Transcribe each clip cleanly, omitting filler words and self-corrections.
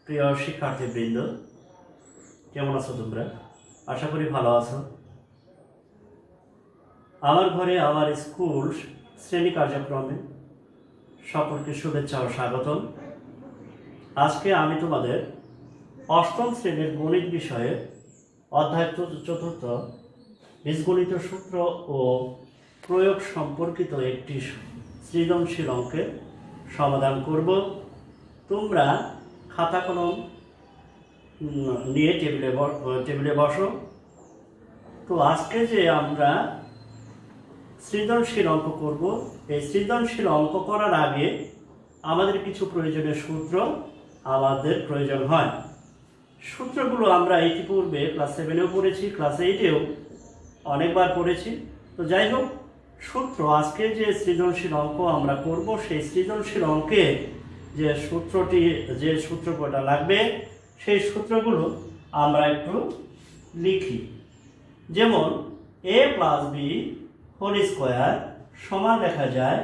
প্রিয় শিক্ষার্থীবৃন্দ, কেমন আছো তোমরা? আশা করি ভালো আছো। আমার ঘরে আমার স্কুল শ্রেণী কার্যক্রমে সকলকে শুভেচ্ছা ও স্বাগতম। আজকে আমি তোমাদের অষ্টম শ্রেণীর গণিত বিষয়ে অধ্যায় চতুর্থ বীজগণিত সূত্র ও প্রয়োগ সম্পর্কিত একটি সৃজনশীল অঙ্কের সমাধান করব। তোমরা খাতা কলম নিয়ে টেবিলে বসো। তো আজকে যে আমরা সৃজনশীল অঙ্ক করব, এই সৃজনশীল অঙ্ক করার আগে আমাদের কিছু প্রয়োজনীয় সূত্র আমাদের প্রয়োজন হয়। সূত্রগুলো আমরা ইতিপূর্বে ক্লাস 7-এও পড়েছি, ক্লাস 8-এও অনেকবার পড়েছি। তো যাই হোক, সূত্র আজকে যে সৃজনশীল অঙ্ক আমরা করব, সেই সৃজনশীল অঙ্কে যে সূত্র কয়টা লাগবে সেই সূত্রগুলো আমরা একটু লিখি। যেমন a + b হোল স্কোয়ার সমান লেখা যায়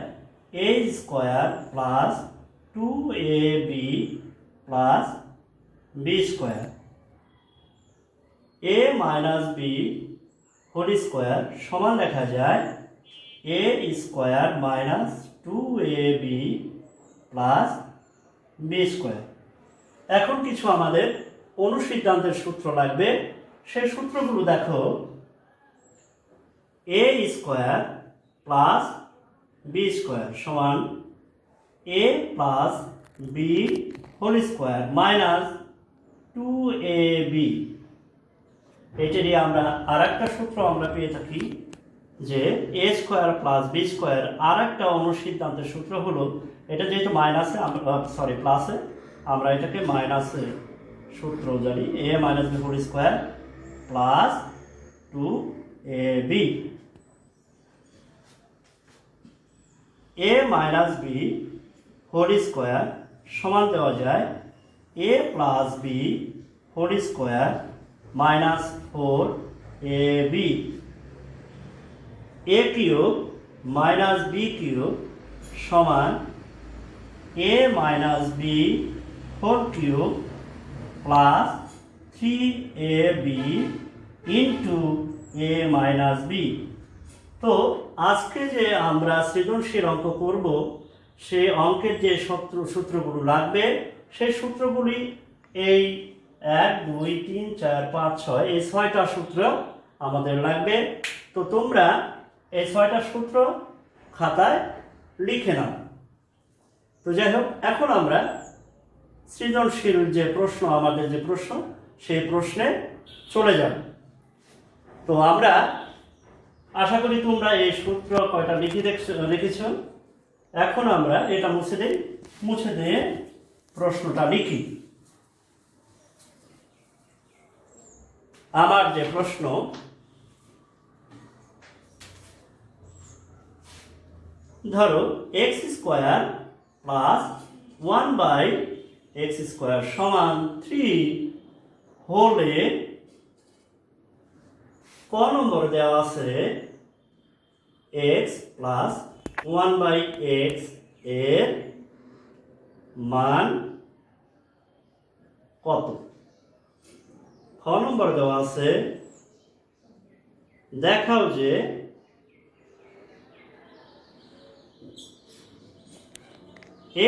a square plus 2ab plus b square. a - b whole square সমান লেখা যায় a square minus 2ab plus b square. এখন কিছু আমাদের অনুসিদ্ধান্তের সূত্র লাগবে। সেই সূত্রগুলো দেখো, a square plus b square সমান a plus b whole square minus 2ab। এটারই আমরা আর একটা সূত্র আমরা পেয়ে থাকি যে a square plus b square. আর একটা অনুসিদ্ধান্তের সূত্র হলো, এটা যেহেতু মাইনাসে প্লাসে, আমরা এটাকে মাইনাসে সূত্র জানি, a - b whole square plus 2ab। a - b whole square সমান দেওয়া যায় a plus b whole square minus 4ab। a cube minus b cube সমান a - b whole cube plus 3ab into a - b। তো আজকে যে আমরা সৃজনশীল অঙ্ক করব, সেই অঙ্কের যে সূত্রগুলো লাগবে সেই সূত্রগুলি এই 1 2 3 4 5 6 এই 6টা সূত্র আমাদের লাগবে। তো তোমরা এই 6টা সূত্র খাতায় লিখে নাও। তো যাই হোক, এখন আমরা সৃজনশীল যে প্রশ্ন, আমাদের যে প্রশ্ন, সেই প্রশ্নে চলে যাব। তো আমরা আশা করি তোমরা এই সূত্র কয়টা লিখেছ। এখন আমরা এটা মুছে দিয়ে প্রশ্নটা লিখি। আমার যে প্রশ্ন, ধরো x square plus 1/x square সমান 3 হলে ক নম্বর দেওয়া আছে x প্লাস 1/x এর মান কত? খ নম্বর দেওয়া আছে, দেখাও যে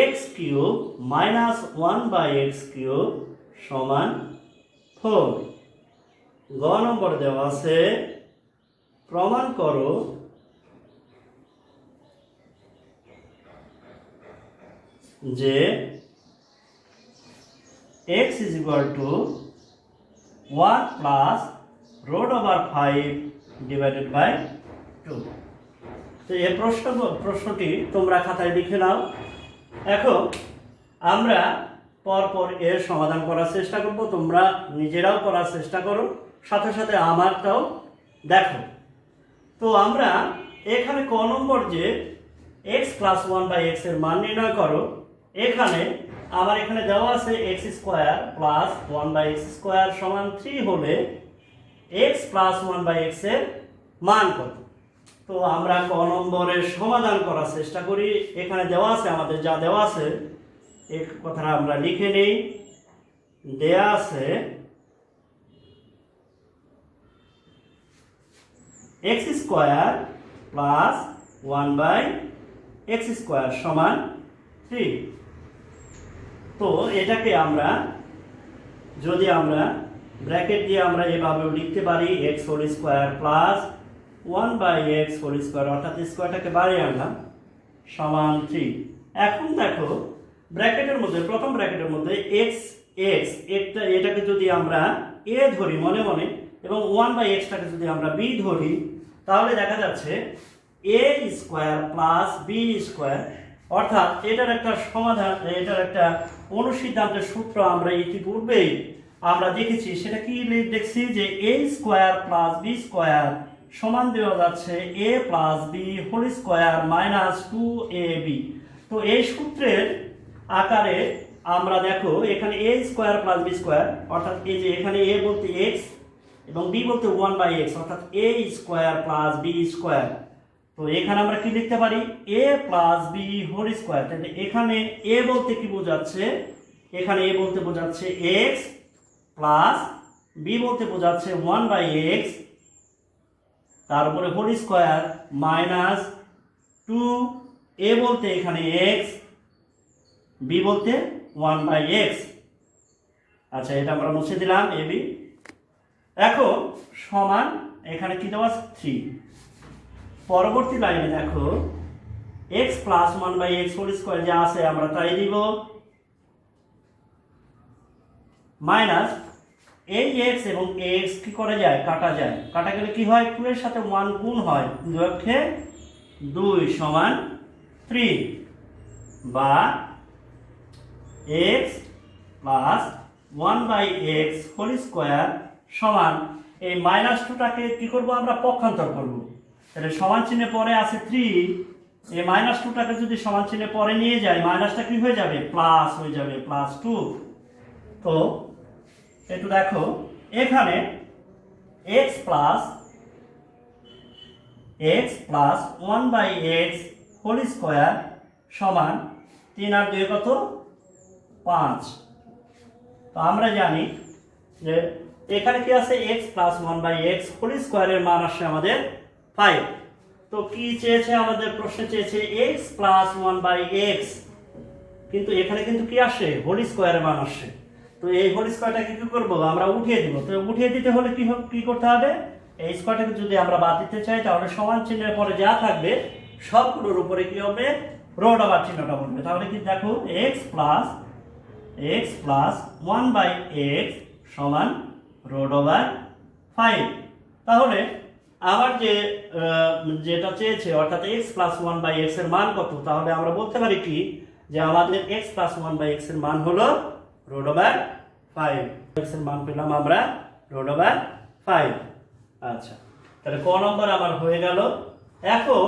x cube minus 1/x cube সমান 4। গ নম্বর দেওয়া আছে, প্রমাণ করো যে x = 1 প্লাস √5 / 2। তো এই প্রশ্নটি তোমরা খাতায় লিখে নাও। এখন আমরা পরপর এর সমাধান করার চেষ্টা করব। তোমরা নিজেরাও করার চেষ্টা করো, সাথে সাথে আমারটাও দেখো। তো আমরা এখানে ক নম্বর যে x প্লাস 1/x এর মান নির্ণয় করো, এখানে দেওয়া আছে x square plus 1/x square সমান 3 হলে x প্লাস 1/x এর মান কত? তো আমরা ক নম্বরের সমাধান করার চেষ্টা করি। এখানে দেওয়া আছে, আমাদের যা দেওয়া আছে এই কথাটা আমরা লিখে নেই। দেয়া আছে x square plus 1/x square সমান 3। তো এটাকে আমরা যদি আমরা ব্র্যাকেট দিয়ে আমরা এভাবেও লিখতে পারি x whole square plus 1/x whole square, অর্থাৎ স্কয়ারটাকে বাড়িয়ে আনলাম সমান 3। এখন দেখো ব্র্যাকেটের মধ্যে, প্রথম ব্র্যাকেটের মধ্যে x এটাকে যদি আমরা a ধরি মনে মনে এবং 1/x টাকে যদি আমরা b ধরি, তাহলে দেখা যাচ্ছে a square plus b square, অর্থাৎ এটার একটা সমাধান, এটার একটা অনুসিদ্ধান্তের সূত্র আমরা ইতিপূর্বেই আমরা দেখেছি। সেটা কি দেখছি যে a square plus b square সমান দেওয়া যাচ্ছে a plus b whole square minus 2ab। তো এই সূত্রের আকারে আমরা দেখো এখানে a square plus b square, অর্থাৎ এই যে এখানে a বলতে x এবং b বলতে 1/x, অর্থাৎ a square plus b square. তো এখানে আমরা কি লিখতে পারি a plus b whole square. তাহলে এখানে a বলতে কি বোঝাচ্ছে, এখানে a বলতে বোঝাচ্ছে x প্লাস b বলতে বোঝাচ্ছে 1/x, তার উপরে হোল স্কয়ার মাইনাস 2, a বলতে এখানে x, b বলতে 1/x। আচ্ছা, এটা আমরা মুছে দিলাম ab। এখন সমান এখানে কি দেওয়া আছে 3। পরবর্তী লাইনে দেখো x plus 1/x whole square যা আছে আমরা তাই দিব, মাইনাস এই x এবং x কি করা যায়, কাটা যায়। কাটা গেলে কি হয়, 2 এর সাথে 1 গুণ হয়, 2 সমান 3, বা x plus 1/x whole square সমান এই মাইনাস 2টাকে কি করব আমরা পক্ষান্তর করব। তাহলে সমান চিহ্নে পরে আছে 3, এই মাইনাস 2টাকে যদি সমান চিহ্নে পরে নিয়ে যাই, মাইনাসটা কি হয়ে যাবে, প্লাস হয়ে যাবে, প্লাস 2। তো একটু দেখো এখানে x plus 1/x whole square সমান 3 আর 2 কত, 5। তো আমরা জানি যে এখানে কি আছে x প্লাস 1/x হোল স্কয়ারের মান আসছে আমাদের 5। তো কি চেয়েছে আমাদের প্রশ্নে, চেয়েছে x প্লাস 1/x, কিন্তু এখানে কিন্তু কি আসে, হোল স্কয়ারের মান আসে। তো এই হোল স্কয়ারটাকে কি করব আমরা উঠিয়ে দিব। তো উঠিয়ে দিতে হলে কি করতে হবে, এই স্কয়ারটাকে যদি আমরা বাদ দিতে চাই তাহলে সমান চিহ্নের পরে যা থাকবে সবগুলোর উপরে কি হবে, রোড ওভার চিহ্নটা বলবে। তাহলে কি দেখো x প্লাস 1/x সমান রোড ওভার 5। তাহলে আমার যেটা চেয়েছে অর্থাৎ x প্লাস 1/x এর মান কত, তাহলে আমরা বলতে পারি কি যে আমাদের x প্লাস 1/x এর মান হলো রোড ওভার 5। x এর মান পেলাম আমরা রোড ওভার 5। আচ্ছা, তাহলে ক নম্বর আমার হয়ে গেল। এখন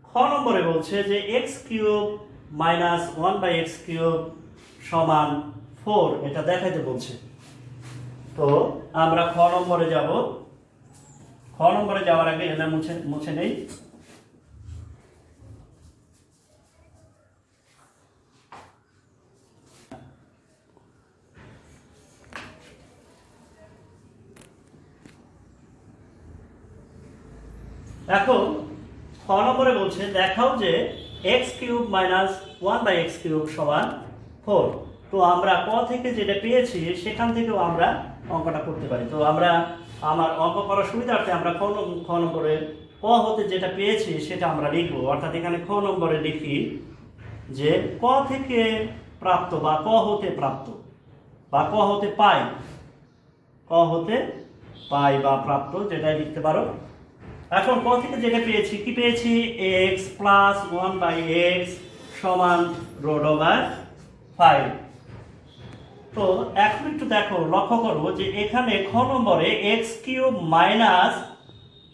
খ নম্বরে বলছে যে x cube minus 1/x cube সমান 4, এটা দেখাইতে বলছে। তো আমরা খ নম্বরে যাব। খ নম্বরে যাওয়ার আগে এটা মুছে নেই। এখন খ নম্বরে বলছে দেখাও যে x cube minus 1/x cube সমান 4। তো আমরা ক থেকে যেটা পেয়েছি সেখান থেকেও আমরা অঙ্কটা করতে পারি। তো আমরা আমার অঙ্ক করার সুবিধার্থে আমরা খ নম্বরে ক হতে যেটা পেয়েছি সেটা আমরা লিখব। অর্থাৎ এখানে খ নম্বরে লিখি যে ক থেকে প্রাপ্ত বা ক হতে প্রাপ্ত বা ক হতে পাই, ক হতে পাই বা প্রাপ্ত যেটাই লিখতে পারো। এখন ক থেকে যেটা পেয়েছি, কি পেয়েছি, x প্লাস 1/x সমান রোড ওভার 5। তো এখন একটু দেখো, লক্ষ্য করো যে এখানে খ নম্বরে x cube minus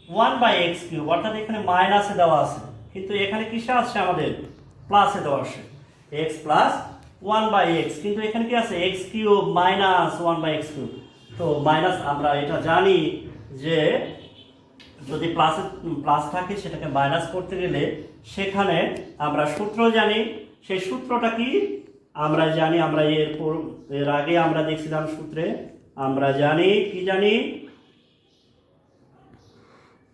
1/x cube, অর্থাৎ এখানে মাইনাসে দেওয়া আছে, কিন্তু এখানে কিসে আসছে আমাদের প্লাসে দেওয়া আসে x প্লাস 1/x, কিন্তু এখানে কি আছে x cube minus 1/x cube. তো মাইনাস আমরা এটা জানি যে যদি প্লাস থাকে সেটাকে মাইনাস করতে গেলে সেখানে আমরা সূত্র জানি। সেই সূত্রটা কি, আমরা জানি, আমরা এর আগে আমরা দেখছিলাম সূত্রে, আমরা জানি কি জানি,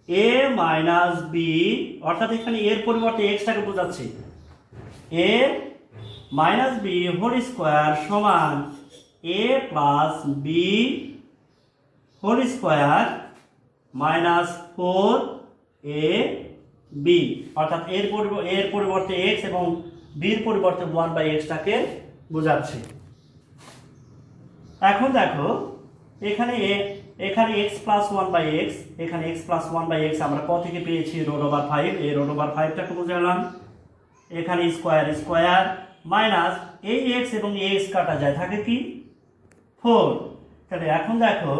a মাইনাস বি, অর্থাৎ এখানে এর পরিবর্তে এক্সটাকে বোঝাচ্ছি, a minus b whole square সমান a plus b whole square minus 4 a b, অর্থাৎ এর পরিবর্তে এক্স এবং বির পরিবর্তে 1/x-টাকে বোঝাচ্ছি। এখন দেখো এখানে x প্লাস 1/x, এখানে x প্লাস 1/x আমরা ক থেকে পেয়েছি রোড ওভার 5, এই রোড ওভার 5টাকে বোঝালাম, এখানে স্কোয়ার স্কোয়ার মাইনাস এই x এবং x কাটা যায়, থাকে কি 4। তাহলে এখন দেখো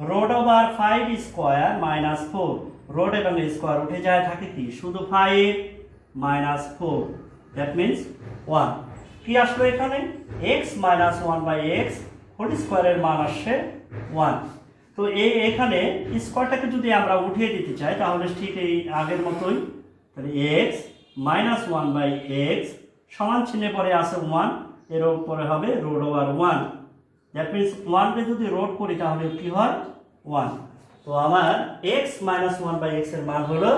road over 5 square minus 4, road এবং স্কোয়ার উঠে যায়, থাকে কি শুধু 5 মাইনাস 4, দ্যাট মিনস 1। কি আসলো এখানে x মাইনাস 1/x হোল স্কোয়ারের মান আসছে 1। তো এখানে স্কোয়ারটাকে যদি আমরা উঠিয়ে দিতে চাই তাহলে ঠিক এই আগের মতোই, তাহলে x মাইনাস 1/x সমান চিহ্নে পরে আছে 1, এর উপরে হবে রোড ওভার 1, দ্যাট মিনস 1কে যদি রোড করি তাহলে কি হয় 1। তো আমার x মাইনাস 1/x এর মান হলো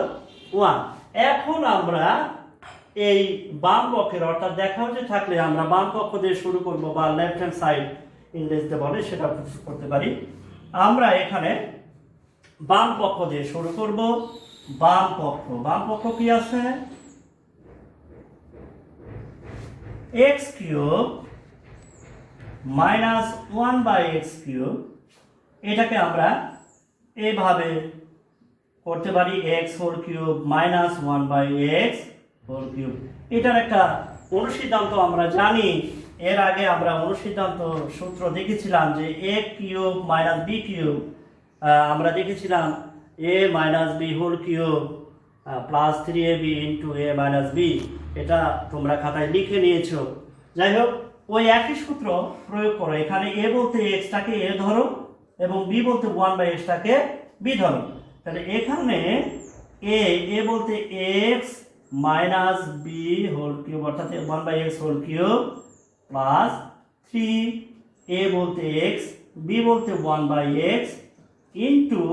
1। এখন আমরা এই বাম পক্ষের, অর্থাৎ দেখাও যে থাকলে আমরা বাম পক্ষ দিয়ে শুরু করব, বা লেফট হ্যান্ড সাইড ইংরেজিতে বলে, সেটা করতে পারি। আমরা এখানে বাম পক্ষ দিয়ে শুরু করব। বাম পক্ষ কি আছে, x cube minus 1/x cube, এটাকে আমরা এইভাবে করতে পারি, x whole cube minus 1/x whole cube. এটার একটা অনুসিদ্ধান্ত আমরা জানি, এর আগে আমরা অনুসিদ্ধান্ত সূত্র দেখেছিলাম যে a cube minus b cube, আমরা দেখেছিলাম a minus b whole cube plus 3ab into a minus b, এটা তোমরা খাতায় লিখে নিয়েছো। যাই হোক, ওই একই সূত্র প্রয়োগ করো, এখানে a বলতে x-টাকে a ধরো এবং b বলতে 1/x-টাকে b ধরো। তাহলে এখানে a বলতে x minus b whole cube, অর্থাৎ 1/x whole cube plus 3a বলতে x, b বলতে 1/x into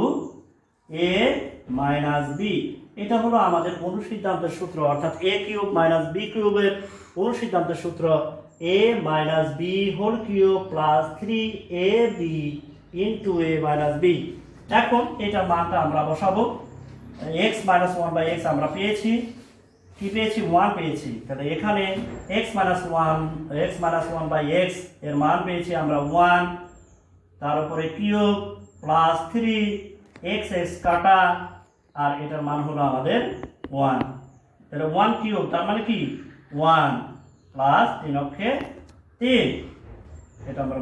a minus b। এটা হলো আমাদের অনুসিদ্ধান্তের সূত্র, অর্থাৎ a কিউব মাইনাস b কিউবের অনুসিদ্ধান্তের সূত্র a minus b whole cube plus 3ab into a minus b। এখন এটার মানটা আমরা বসাবো, x মাইনাস 1/x আমরা পেয়েছি, কি পেয়েছি 1 পেয়েছি। তাহলে এখানে x মাইনাস 1/x এর মান পেয়েছি আমরা 1, তার উপরে কিউব প্লাস 3 x কাটা, আর এটার মান হলো আমাদের 1। তাহলে 1 কিউব তার মানে কি 1 প্লাস 3 অক্ষে 3, এটা আমরা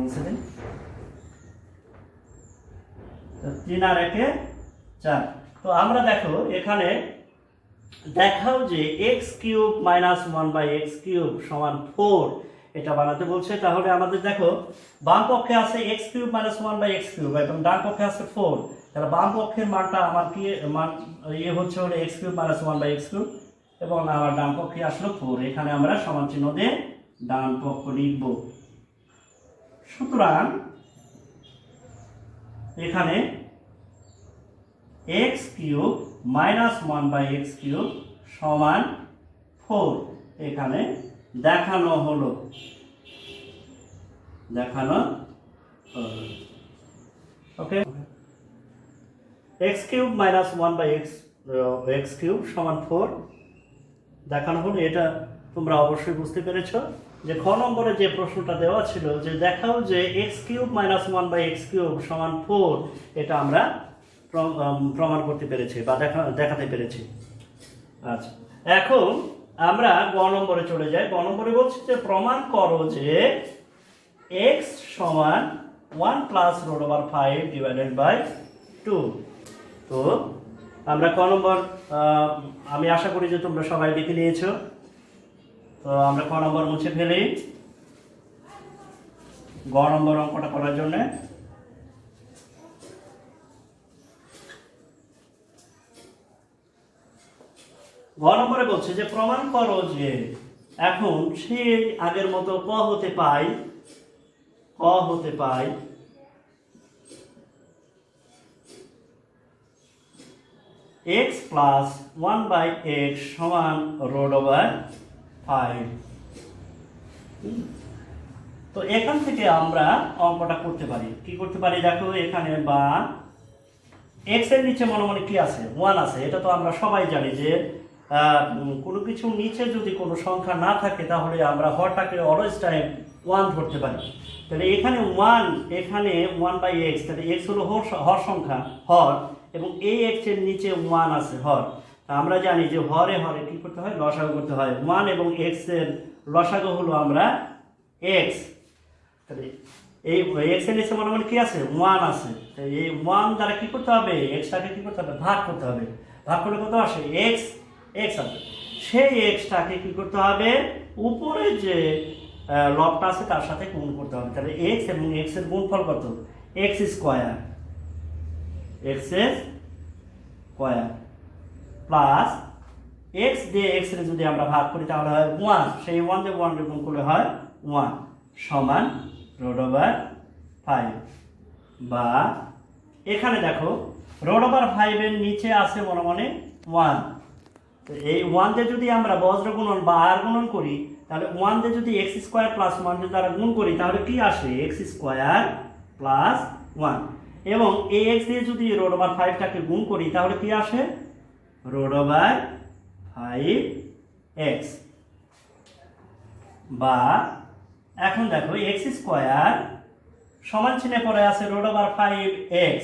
মুছে দিই, 3 আর 1 4। তো আমরা দেখো এখানে দেখাও যে x cube minus 1/x cube সমান 4, এটা বানাতে বলছে। তাহলে আমাদের দেখো বাম পক্ষে আছে x cube minus 1/x cube এবং ডান পক্ষে আছে 4, তাহলে বাম পক্ষের মানটা আমার কি মান হচ্ছে হলো x cube minus 1/x cube এবং আমার ডান পক্ষে আসলো 4। এখানে আমরা সমান চিহ্ন দিয়ে ডান পক্ষ লিখব। সুতরাং এখানে x cube minus 1/x cube সমান 4, এখানে দেখানো হলো। ওকে, x cube minus 1/x cube সমান 4 দেখানো হলো। এটা তোমরা অবশ্যই বুঝতে পেরেছো যে খ নম্বরে যে প্রশ্নটা দেওয়া ছিল যে দেখাও যে x cube minus 1/x cube সমান 4, এটা আমরা প্রমাণ করতে পেরেছি বা দেখাতে পেরেছি। আচ্ছা, এখন আমরা গ নম্বরে চলে যাই। গ নম্বরে বলছি যে প্রমাণ করো যে x সমান 1 plus root over 5 divided by 2। তো আমরা ক নম্বর, আমি আশা করি যে তোমরা সবাই লিখে নিয়েছো। তো আমরা ক নম্বর মুছে ফেলি, গ নম্বর অঙ্কটা করার জন্য। গ নম্বরে বলছে যে প্রমাণ করো যে এখন সে আগের মতো ক হতে পায় x প্লাস 1/x সমান √5। তো এখান থেকে আমরা অঙ্কটা করতে পারি। কি করতে পারি দেখো, এখানে বা x এর নিচে মনে মনে কি আছে, 1 আছে। এটা তো আমরা সবাই জানি যে কোনো কিছুর নিচে যদি কোনো সংখ্যা না থাকে তাহলে আমরা হরটাকে অলওয়েজ টাইম 1 ধরতে পারি। তাহলে এখানে 1, এখানে 1/x, তাহলে x হলো হর সংখ্যা, হর, এবং এই x এর নিচে 1 আছে, হর। আমরা জানি যে হরে হরে কি করতে হয়, লসাগু করতে হয়। 1 এবং x এর লসাগু হলো আমরা x। তাহলে এই x এর নিচে মনে মনে কি আছে, 1 আছে। তাই এই 1 দ্বারা কি করতে হবে, x টাকে কি করতে হবে, ভাগ করতে হবে। ভাগ করলে কত আসে, x আছে। সেই x টাকে কি করতে হবে, উপরে যে লবটা আছে তার সাথে গুণ করতে হবে। তাহলে x এবং x এর গুণফল কত, x স্কয়ার প্লাস x দিয়ে x এর যদি আমরা ভাগ করি তাহলে হয় 1, সেই 1 দিয়ে 1 গুণ করলে হয় 1 সমান √5। বা এখানে দেখো √5 এর নিচে আছে মনে মনে 1। এই 1 দিয়ে যদি আমরা বজ্র গুণন বা আর গুণন করি তাহলে 1 দিয়ে যদি x স্কয়ার প্লাস 1 দিয়ে দ্বারা গুণ করি তাহলে কি আসে, x স্কয়ার প্লাস 1। এবং এই x দিয়ে যদি √5 টাকে গুণ করি তাহলে কি আসে, √5x। বা এখন দেখো x স্কয়ার সমান চিহ্নে পরে আছে √5x,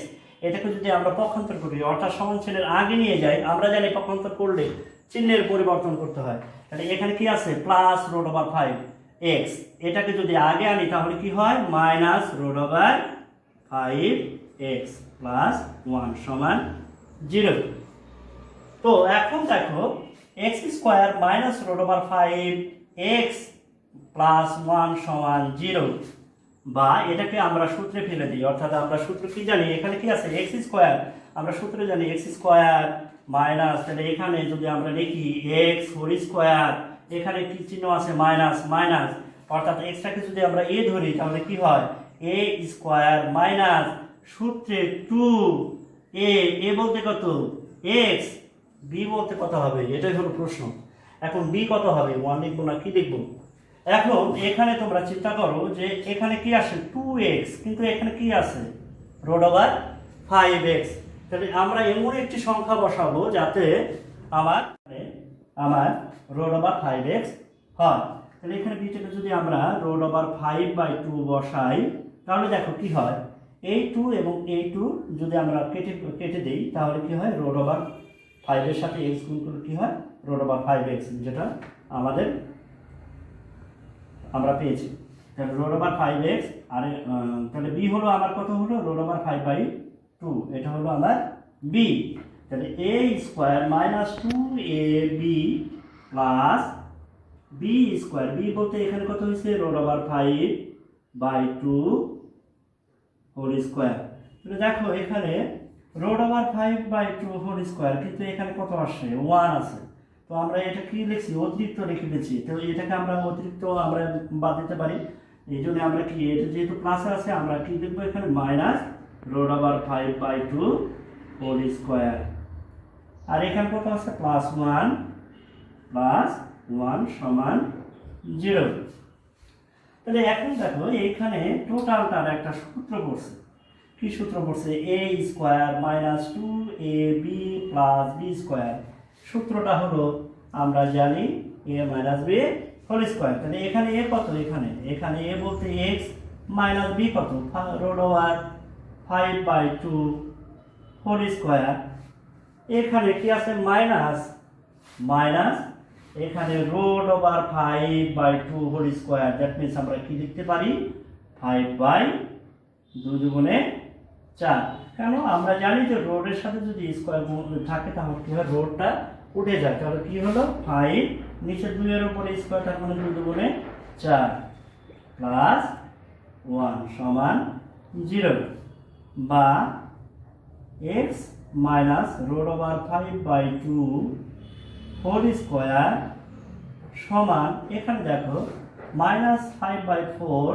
এটাকে যদি আমরা পক্ষান্তর করি অর্থাৎ সমান চিহ্নের আগে নিয়ে যাই, আমরা জানি পক্ষান্তর করলে চিহ্নের পরিবর্তন করতে হয়। তাহলে এখানে কি আছে, প্লাস √5x, এটাকে যদি আগে আনি তাহলে কি হয়, মাইনাস √5x প্লাস 1 সমান 0। তো এখন দেখো x square minus √5x plus 1 সমান 0। বা এটাকে আমরা সূত্রে ফেলে দিই, অর্থাৎ আমরা সূত্র কি জানি, এখানে কি আছে, x স্কয়ার, আমরা সূত্রে জানি x স্কয়ার মাইনাস, তাহলে এখানে যদি আমরা লিখি x হোল স্কয়ার, এখানে কি চিহ্ন আছে, মাইনাস মাইনাস, অর্থাৎ x টাকে যদি আমরা a ধরি তাহলে কি হয়, a স্কয়ার মাইনাস সূত্রে 2a বলতে কত x, b বলতে কত হবে, এটাই হলো প্রশ্ন। এখন b কত হবে, 1 লিখবো না কি লিখবো। এখন এখানে তোমরা চিন্তা করো যে এখানে কি আসে, 2x, কিন্তু এখানে কি আছে, √5x। তাহলে আমরা এমন একটি সংখ্যা বসাবো যাতে আমার √5x হয়। তাহলে এখানে বিটাকে যদি আমরা √5/2 বসাই তাহলে দেখো কি হয়, এই 2 এবং এই 2 যদি আমরা কেটে দেই তাহলে কি হয়, √5 এর সাথে x গুণ করলে কি হয়, √5x, যেটা আমরা পেয়েছি। তাহলে √5x, আর তাহলে b হলো আমার কত হলো, √5/2, এটা হলো আমার b। তাহলে a square minus 2ab plus b square, b বলতে এখানে কত হয়েছে, √5/2 হোল স্কয়ার। তাহলে দেখো এখানে √5/2 হোল স্কয়ার, কিন্তু এখানে কত আসছে, 1 আছে। তো আমরা এটা কি লিখছি, অতিরিক্ত লিখে দিচ্ছি। তো এটাকে আমরা অতিরিক্ত আমরা বাদ দিতে পারি, এই জন্য আমরা কি, এটা যেহেতু প্লাসে আছে আমরা কি লিখবো, এখানে মাইনাস √5/2 হোল স্কয়ার। আর এখানে কত আছে, +1 সমান 0। তাহলে এখন দেখো এইখানে টোটালটার একটা সূত্র পড়ছে। কি সূত্র পড়ছে, a square minus 2ab plus b square. সূত্রটা হলো আমরা জানি a minus b whole square. তাহলে এখানে a কত, এখানে a বলতে x মাইনাস b কত, √5/2 হোল স্কয়ার। এখানে কি আছে, মাইনাস এখানে √5/2 হোল স্কয়ার। দ্যাট মিন্স আমরা কি লিখতে পারি, 5/2 কেন, আমরা জানি যে রোডের সাথে যদি স্কয়ার থাকে তাহলে কি হয়, রোডটা উঠে যায়। তাহলে কি হলো, 5 নিচে 2 এর উপরে স্কয়ার, তার মানে 2×4 প্লাস 1 সমান 0। বা x মাইনাস √5/2 হোল স্কয়ার সমান এখানে দেখো -5/4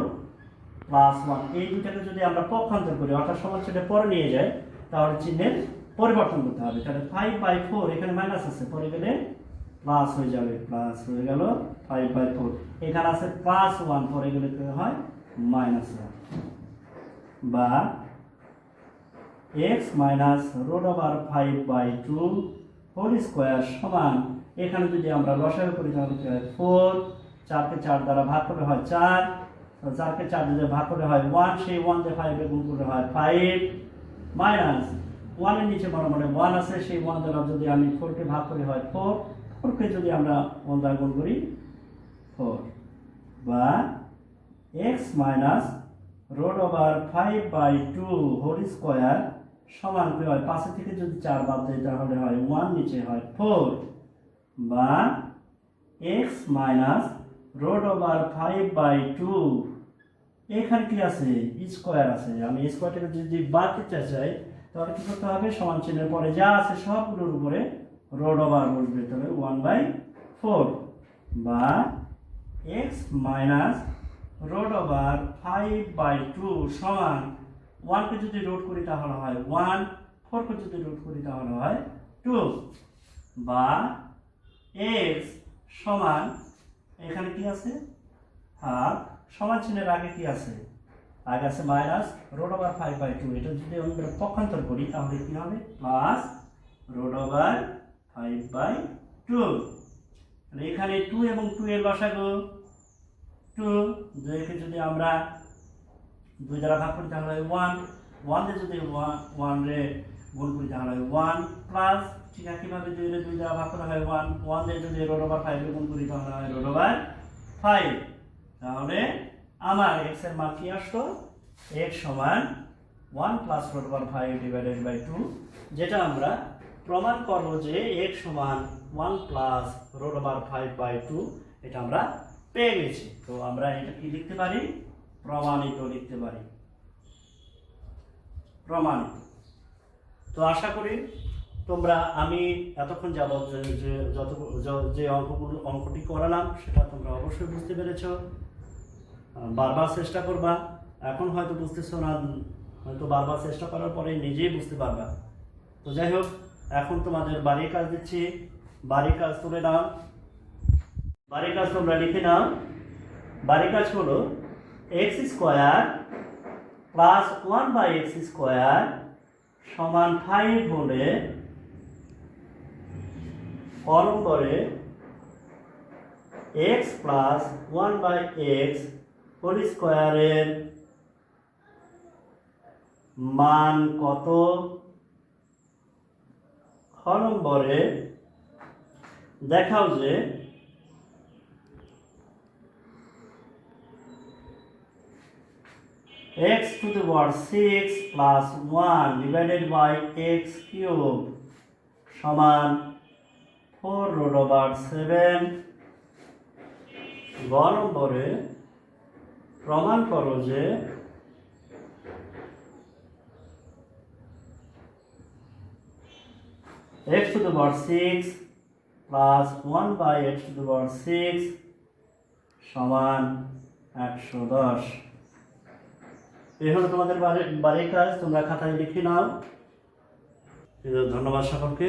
প্লাস 1, এই দুটাকে যদি আমরা পক্ষান্তর করি অর্থাৎ সমান চিহ্নের পরে নিয়ে যাই তাহলে চিহ্নের পরিবর্তন করতে হবে। তাহলে 5/4 এখানে মাইনাস আছে, পরে গেলে প্লাস হয়ে যাবে, প্লাস হয়ে গেল 5/4, এখানে আছে +1, পরে গেলে কি হয় -1, বা x মাইনাস √5/2 হোল স্কয়ার সমান এখানে যদি আমরা লসাগু করি তাহলে কি হয় 4, 4কে 4 দ্বারা ভাগ করলে হয় 4, 4কে 4 দিয়ে ভাগ করলে হয় 1, সেই 1 দিয়ে 5 গুণ করলে হয় 5, মাইনাস 1 এর নিচে বরাবর 1 আছে, সেই 1 দ্বারা যদি আমি 4কে ভাগ করি হয় 4, 4কে যদি আমরা 1 দ্বারা গুণ করি 4, বা x মাইনাস √5/2 হোল স্কয়ার সমান কি হয় 5 থেকে যদি 4 বাদ দেই তাহলে হয় 1, নিচে হয় 4, বা x মাইনাস √5/2 এখানে কি আছে স্কয়ার আছে, আমি স্কয়ারটাকে যদি বাদ দিতে চাই তাহলে কি করতে হবে সমান চিহ্নের পরে যা আছে সবগুলোর উপরে √, বসবে, তাহলে 1/4, বা x মাইনাস √5/2 সমান 1 কে যদি রুট করি তাহলে হয় 1, 4 কে যদি রুট করি তাহলে হয় 2, বা x সমান এখানে কি আছে হাফ, সমান চিহ্নের আগে কি আছে, আগে আছে -√5/2, এটা যদি আমরা পক্ষান্তর করি তাহলে কি হবে প্লাস √5/2, মানে এখানে 2 এবং 2 এর লসাগু 2, 2 কে যদি আমরা 2 দ্বারা ভাগ করি তাহলে হয় 1, 1 দিয়ে যদি 1 রে গুণ করি তাহলে হয় 1, প্লাস ঠিক একইভাবে 2 রে 2 দ্বারা ভাগ করা হয় 1, 1 দিয়ে যদি √5 রে গুণ করি তাহলে হয় √5, তাহলে আমার x এর মান কি আসলো, x সমান 1 প্লাস √5/2, যেটা আমরা প্রমাণ করব যে x সমান 1 প্লাস √5/2, এটা আমরা পেয়ে গেছি। তো আমরা এটা কি লিখতে পারি, প্রমাণিত লিখতে পারি, প্রমাণিত। তো আশা করি তোমরা আমি এতক্ষণ যাবত যে অঙ্কটি করালাম সেটা তোমরা অবশ্যই বুঝতে পেরেছো, বারবার চেষ্টা করবা, এখন হয়তো বুঝতেছো না, হয়তো বারবার চেষ্টা করার পরে নিজেই বুঝতে পারবা। তো যাই হোক, এখন তোমাদের বাড়ির কাজ দিচ্ছি, বাড়ির কাজ তুলে নাও, বাড়ির কাজ তোমরা লিখে নাও। বাড়ির কাজ হলো x স্কয়ার প্লাস 1/x² সমান 5 হলে ক নম্বরে x প্লাস 1/x হোল স্কয়ারের মান কত, খ নম্বরে দেখাও যে x to the power 6 plus 1 divided by x cube সমান 4√7। গ নম্বরে প্রমাণ করো যে x to the power 6 plus 1/x to the power 6 সমান 110। এই হলো তোমাদের বাড়ির কাজ, তোমরা খাতায় লিখে নাও। ধন্যবাদ সকলকে।